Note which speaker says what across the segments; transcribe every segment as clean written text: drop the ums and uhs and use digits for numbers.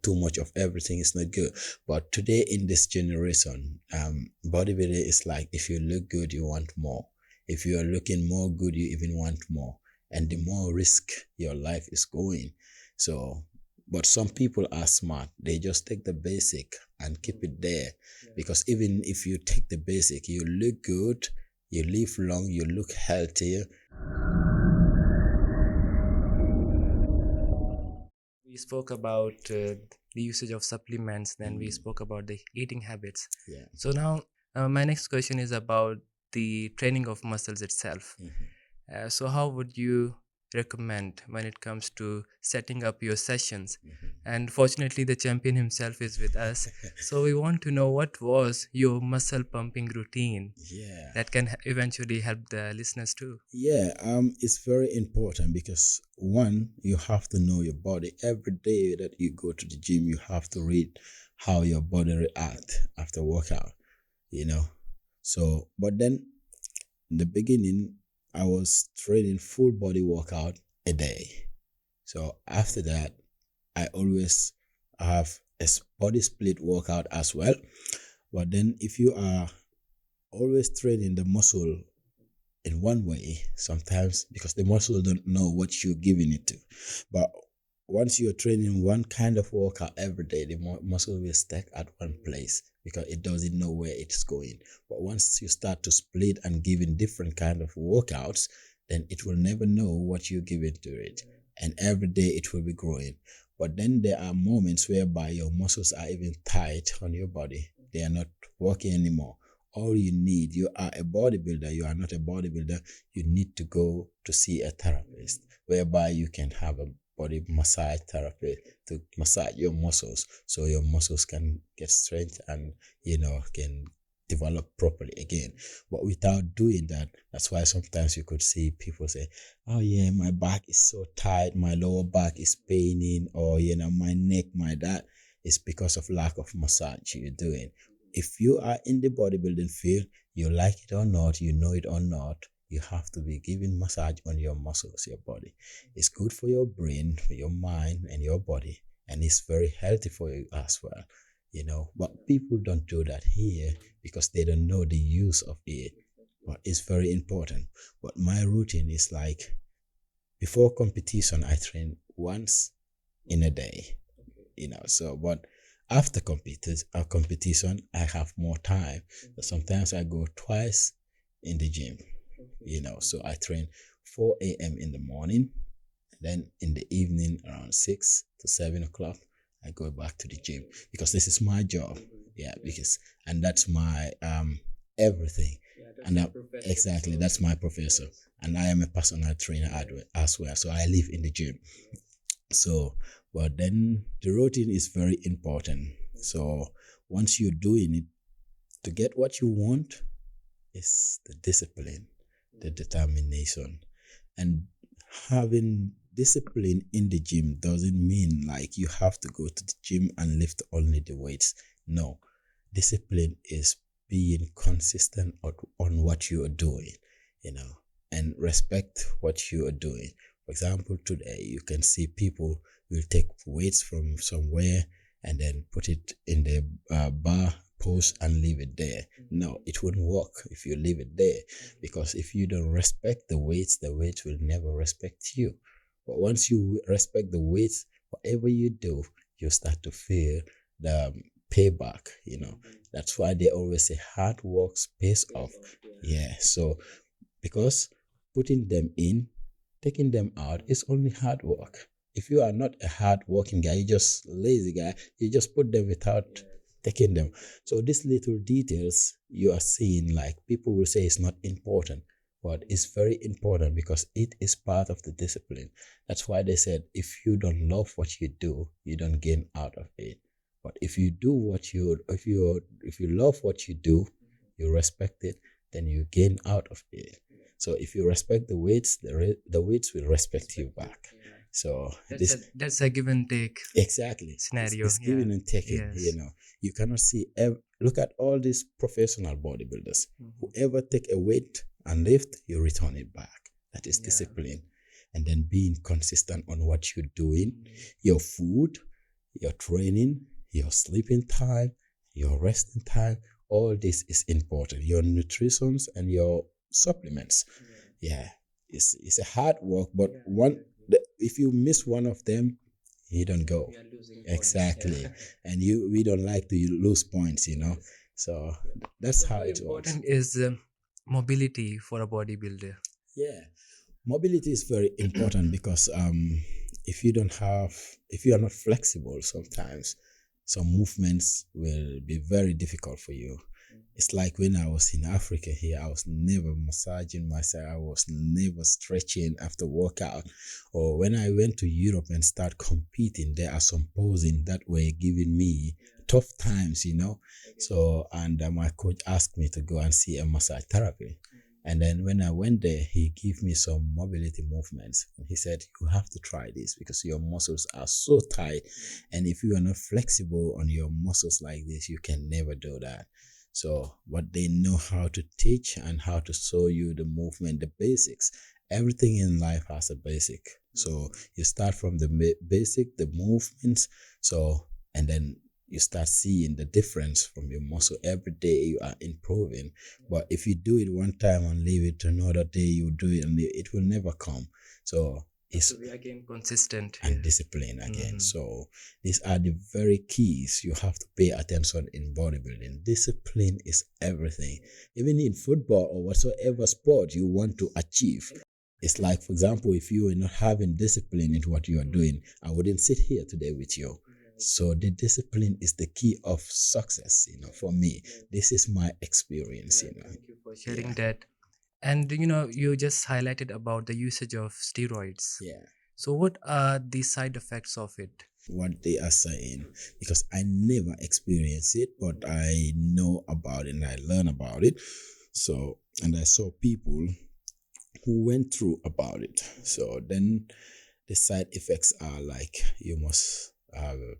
Speaker 1: too much of everything is not good. But today in this generation, bodybuilding is like, if you look good, you want more. If you are looking more good, you even want more. And the more risk your life is going. So, but some people are smart. They just take the basic and keep it there. Because even if you take the basic, you look good, you live long, you look healthier.
Speaker 2: We spoke about the usage of supplements, then we spoke about the eating habits.
Speaker 1: Yeah.
Speaker 2: So now my next question is about the training of muscles itself. So how would you recommend when it comes to setting up your sessions? And fortunately, the champion himself is with us. So we want to know, what was your muscle pumping routine
Speaker 1: Yeah.
Speaker 2: that can eventually help the listeners too?
Speaker 1: Yeah, it's very important because one, you have to know your body. Every day that you go to the gym, you have to read how your body react after workout, you know. So, but then in the beginning, I was training full body workout a day. So after that, I always have a body split workout as well. But then if you are always training the muscle in one way, sometimes because the muscle don't know what you're giving it to, but once you're training one kind of workout every day, the muscle will stick at one place because it doesn't know where it's going. But once you start to split and giving different kind of workouts, then it will never know what you're giving to it, and every day it will be growing. But then there are moments whereby your muscles are even tight on your body, they are not working anymore. All you need, you are a bodybuilder, you are not a bodybuilder, you need to go to see a therapist whereby you can have a body massage therapy to massage your muscles so your muscles can get strength and can develop properly again. But without doing that, that's why sometimes you could see people say, oh yeah, my back is so tight, my lower back is paining, or my neck, my that. Is because of lack of massage you're doing. If you are in the bodybuilding field, you like it or not, you know it or not, you have to be giving massage on your muscles, your body. It's good for your brain, for your mind, and your body, and it's very healthy for you as well. But people don't do that here because they don't know the use of it. But it's very important. But my routine is like, before competition, I train once in a day. So but after competition, I have more time. So sometimes I go twice in the gym. So I train 4 a.m. in the morning, and then in the evening around 6 to 7 o'clock, I go back to the gym because this is my job. Yeah, because and that's my everything. And exactly, that's my professor, and I am a personal trainer as well. So I live in the gym. So, but then the routine is very important. So once you're doing it, to get what you want is the discipline, the determination. And having discipline in the gym doesn't mean like you have to go to the gym and lift only the weights. No, discipline is being consistent on what you are doing, and respect what you are doing. For example, today you can see people will take weights from somewhere and then put it in the bar post and leave it there. No, it wouldn't work if you leave it there, because if you don't respect the weights will never respect you. But once you respect the weights, whatever you do, you start to feel the payback. That's why they always say hard work pays off. Yeah, so because putting them in, taking them out is only hard work. If you are not a hard working guy, you're just lazy guy, you just put them without taking them. So these little details you are seeing, like people will say it's not important, but it's very important because it is part of the discipline. That's why they said if you don't love what you do, you don't gain out of it. But if you do if you love what you do, you respect it, then you gain out of it. So if you respect the weights, the weights will respect you back. So
Speaker 2: That's a give and take
Speaker 1: exactly
Speaker 2: scenario.
Speaker 1: it's giving and taking.
Speaker 2: Yes.
Speaker 1: You cannot see look at all these professional bodybuilders. Whoever take a weight and lift, you return it back. That is discipline. And then being consistent on what you're doing, your food, your training, your sleeping time, your resting time, all this is important. Your nutritions and your supplements. Yeah, it's a hard work, but if you miss one of them, you don't go.
Speaker 2: We are losing points.
Speaker 1: Exactly.
Speaker 2: Yeah.
Speaker 1: And we don't like to lose points, So that's
Speaker 2: So
Speaker 1: how
Speaker 2: how
Speaker 1: it works.
Speaker 2: important is mobility for a bodybuilder?
Speaker 1: Yeah, mobility is very important because if you don't have, if you are not flexible, sometimes some movements will be very difficult for you. It's like when I was in Africa here, I was never massaging myself. I was never stretching after workout. Or when I went to Europe and start competing, there are some posing that were giving me tough times, So, and my coach asked me to go and see a massage therapy. And then when I went there, he gave me some mobility movements. And he said, you have to try this because your muscles are so tight. And if you are not flexible on your muscles like this, you can never do that. So, but they know how to teach and how to show you the movement, the basics. Everything in life has a basic. So you start from the basic, the movements. So, and then you start seeing the difference from your muscle. Every day you are improving. But if you do it one time and leave it another day, you do it and it will never come. So it's
Speaker 2: we again consistent
Speaker 1: and discipline again.
Speaker 2: Mhm.
Speaker 1: So these are the very keys you have to pay attention in bodybuilding. Discipline is everything. Even in football or whatsoever sport you want to achieve. It's like, for example, if you were not having discipline in what you are doing, I wouldn't sit here today with you. So the discipline is the key of success, for me. This is my experience,
Speaker 2: Thank you for sharing that. And you just highlighted about the usage of steroids.
Speaker 1: Yeah.
Speaker 2: So what are the side effects of it?
Speaker 1: What they are saying, because I never experienced it, but I know about it and I learn about it. So, and I saw people who went through about it. So then the side effects are like you must have a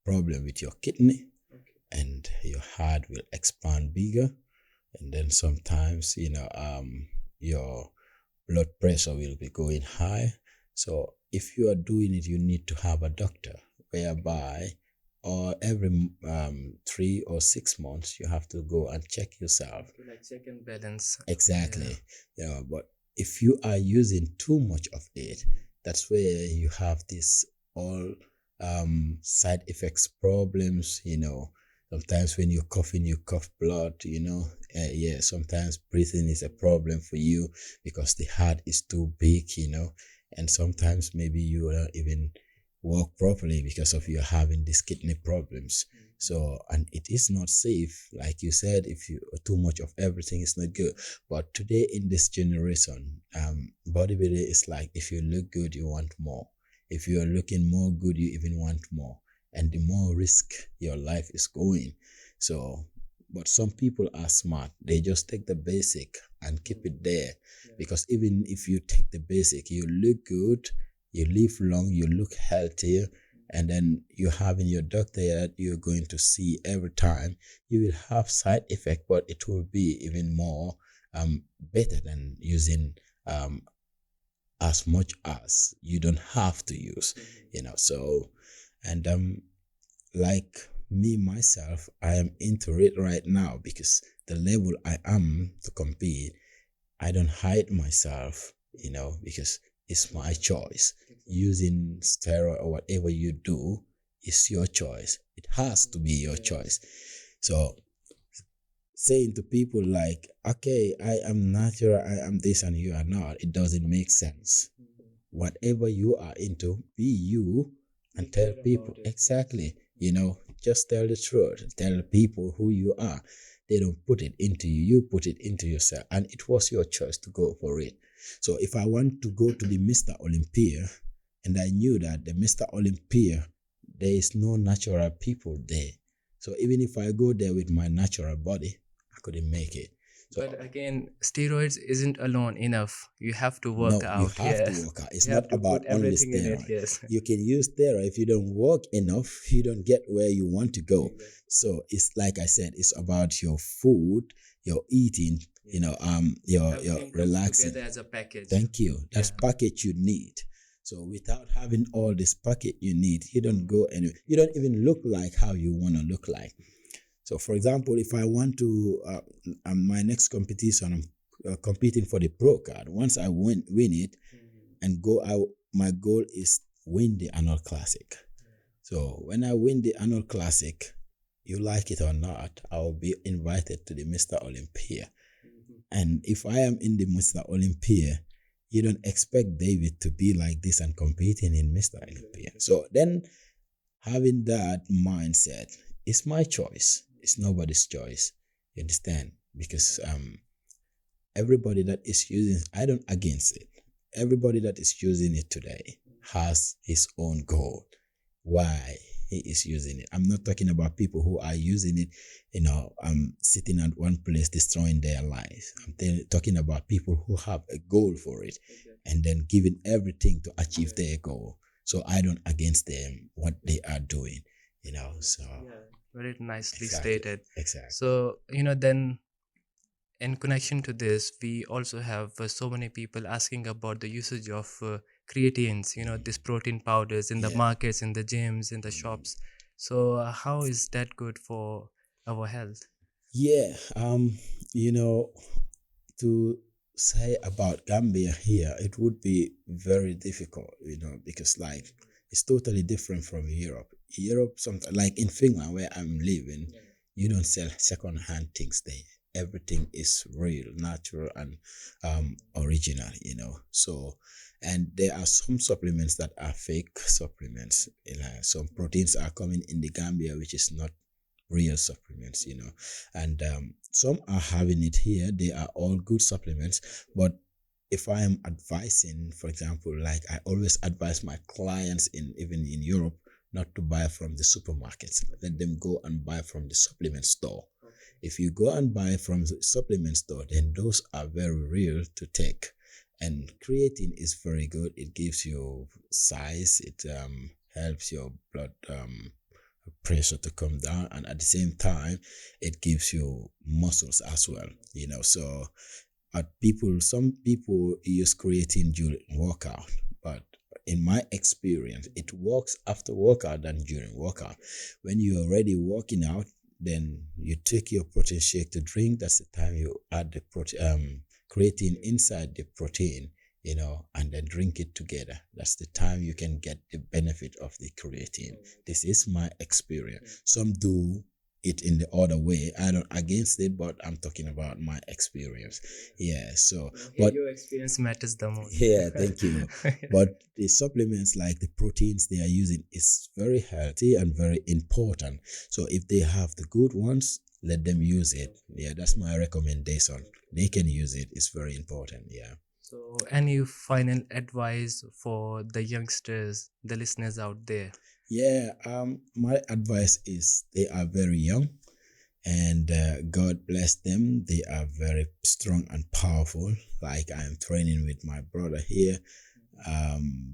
Speaker 1: problem with your kidney and your heart will expand bigger. And then sometimes, your blood pressure will be going high. So if you are doing it, you need to have a doctor whereby or every 3 or 6 months you have to go and check yourself.
Speaker 2: Like check and balance.
Speaker 1: Exactly. But if you are using too much of it, that's where you have this all side effects problems, Sometimes when you're coughing, you cough blood, sometimes breathing is a problem for you because the heart is too big, and sometimes maybe you don't even walk properly because of you having these kidney problems. So, and it is not safe. Like you said, if you too much of everything is not good. But today in this generation, bodybuilding is like, if you look good, you want more. If you are looking more good, you even want more. And the more risk your life is going. So, but some people are smart. They just take the basic and keep it there. Because even if you take the basic, you look good, you live long, you look healthier, and then you have in your doctor that you're going to see every time. You will have side effect, but it will be even more better than using as much as you don't have to use, So, and like me myself, I am into it right now because the level I am to compete, I don't hide myself, because it's my choice. Using steroid or whatever you do is your choice. It has to be your choice. So saying to people like, okay, I am natural, I am this and you are not, it doesn't make sense. Whatever you are into, be you and tell people exactly, just tell the truth. Tell people who you are. They don't put it into you, you put it into yourself, and it was your choice to go for it. So if I want to go to the Mr. Olympia and I knew that the Mr. Olympia, there is no natural people there. So even if I go there with my natural body, I couldn't make it. So,
Speaker 2: but again, steroids isn't alone enough. You have to work
Speaker 1: no,
Speaker 2: out.
Speaker 1: you have to
Speaker 2: Yes.
Speaker 1: work out. It's
Speaker 2: You
Speaker 1: not
Speaker 2: have to
Speaker 1: about
Speaker 2: put
Speaker 1: only
Speaker 2: everything in it.
Speaker 1: steroid.
Speaker 2: Yes.
Speaker 1: You can use steroid. If you don't work enough, you don't get where you want to go. So it's like I said, it's about your food, your eating, your
Speaker 2: Everything comes
Speaker 1: relaxing.
Speaker 2: together as a package.
Speaker 1: Thank you. That's package you need. So without having all this packet you need, you don't go anywhere. You don't even look like how you want to look like. So, for example, if I want to, my next competition, I'm competing for the pro card. Once I win it and go out, my goal is win the annual classic. So when I win the annual classic, you like it or not, I'll be invited to the Mr. Olympia. And if I am in the Mr. Olympia, you don't expect David to be like this and competing in Mr. Olympia. So then having that mindset is my choice. It's nobody's choice. You understand? Because everybody that is using, I don't against it. Everybody that is using it today has his own goal. Why he is using it. I'm not talking about people who are using it, sitting at one place destroying their lives. I'm talking about people who have a goal for it and then giving everything to achieve their goal. So I don't against them what they are doing, so
Speaker 2: Very nicely
Speaker 1: exactly,
Speaker 2: stated.
Speaker 1: exactly.
Speaker 2: So, then in connection to this, we also have so many people asking about the usage of creatines, these protein powders in the
Speaker 1: Yeah.
Speaker 2: markets, in the gyms, in the shops. So, how is that good for our health?
Speaker 1: Yeah, to say about Gambia here, it would be very difficult, because like it's totally different from Europe. Europe, something like in Finland where I'm living, you don't sell second-hand things there. Everything is real, natural, and original, So, and there are some supplements that are fake supplements. Some proteins are coming in the Gambia, which is not real supplements, and some are having it here. They are all good supplements, but if I am advising, for example, like I always advise my clients even in Europe not to buy from the supermarkets. Let them go and buy from the supplement store. If you go and buy from the supplement store, then those are very real to take. And creatine is very good. It gives you size. It helps your blood pressure to come down, and at the same time it gives you muscles as well, so some people use creatine during workout, but in my experience it works after workout than during workout. When you're already working out, then you take your protein shake to drink. That's the time you add the creatine inside the protein, and then drink it together. That's the time you can get the benefit of the creatine. This is my experience. Some do it in the other way. I don't against it, but I'm talking about my experience. Yeah. So, but
Speaker 2: your experience matters the most.
Speaker 1: yeah, thank you. But the supplements like the proteins they are using is very healthy and very important. So if they have the good ones, let them use it. Yeah, that's my recommendation. They can use it. It's very important. Yeah.
Speaker 2: So, any final advice for the youngsters, the listeners out there?
Speaker 1: Yeah, my advice is they are very young, and God bless them. They are very strong and powerful. Like I am training with my brother here,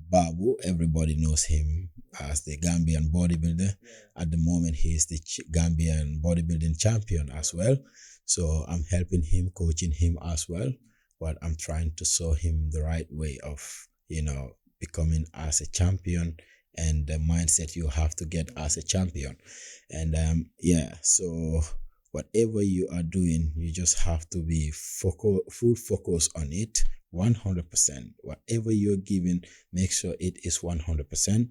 Speaker 1: Babu. Everybody knows him as the Gambian bodybuilder. At the moment, he is the Gambian bodybuilding champion as well. So I'm helping him, coaching him as well. But I'm trying to show him the right way of, becoming as a champion and the mindset you have to get as a champion. And so whatever you are doing, you just have to be full focus on it 100%. Whatever you're giving, make sure it is 100%.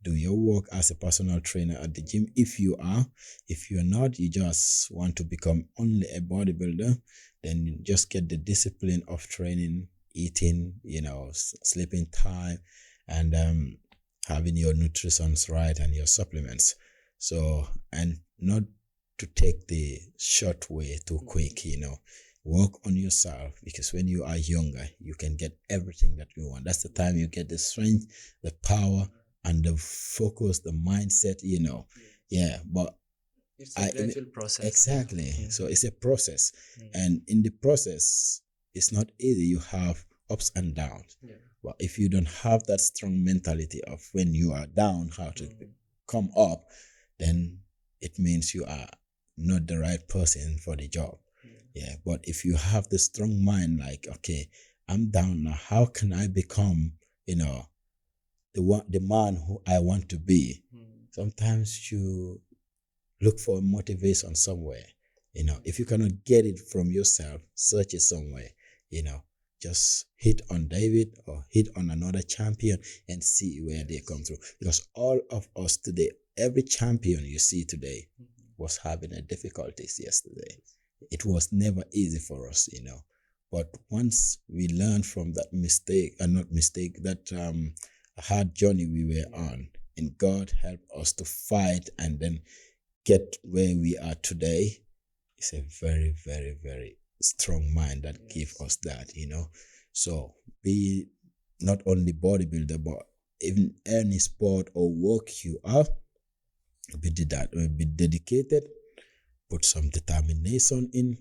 Speaker 1: Do your work as a personal trainer at the gym if you are. If you're not, you just want to become only a bodybuilder, then you just get the discipline of training, eating, sleeping time, and having your nutrition right and your supplements. So, and not to take the short way too quick, work on yourself, because when you are younger, you can get everything that you want. That's the time you get the strength, the power, and the focus, the mindset, Yeah, but
Speaker 2: It's a gradual process.
Speaker 1: Exactly.
Speaker 2: Mm-hmm.
Speaker 1: So it's a process. And in the process, it's not easy. You have ups and downs. Yeah. But if you don't have that strong mentality of when you are down, how to come up, then it means you are not the right person for the job. Yeah. But if you have the strong mind, like, okay, I'm down now, how can I become, the man who I want to be. Sometimes you look for motivation somewhere. If you cannot get it from yourself, search it somewhere. Just hit on David or hit on another champion and see where they come through. Because all of us today, every champion you see today was having a difficulties yesterday. It was never easy for us. But once we learned from that mistake, and not mistake, that hard journey we were on, and God helped us to fight and then get where we are today, it's a very, very, very strong mind that give us that. So be not only bodybuilder, but even any sport or work you are, be dedicated, put some determination in,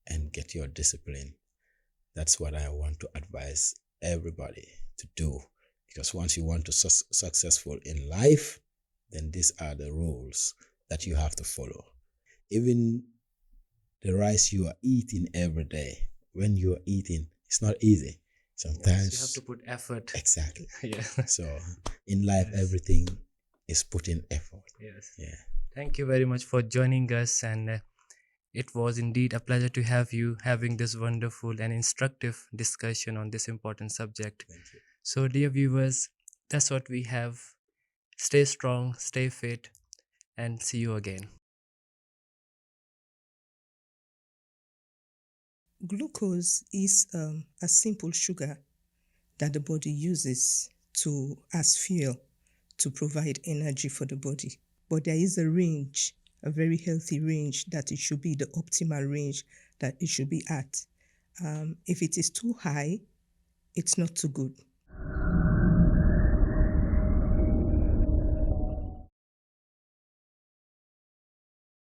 Speaker 1: and get your discipline. That's what I want to advise everybody to do. Because once you want to successful in life, then these are the rules that you have to follow. Even the rice you are eating every day, when you are eating, it's not easy. Sometimes
Speaker 2: you have to put effort.
Speaker 1: Exactly.
Speaker 2: Yeah.
Speaker 1: So in life, everything is put in effort.
Speaker 2: Yes.
Speaker 1: Yeah.
Speaker 2: Thank you very much for joining us, and it was indeed a pleasure to have you having this wonderful and instructive discussion on this important subject.
Speaker 1: Thank you.
Speaker 2: So, dear viewers, that's what we have. Stay strong, stay fit, and see you again.
Speaker 3: Glucose is a simple sugar that the body uses as fuel to provide energy for the body. But there is a range, a very healthy range that it should be the optimal range that it should be at. If it is too high, it's not too good.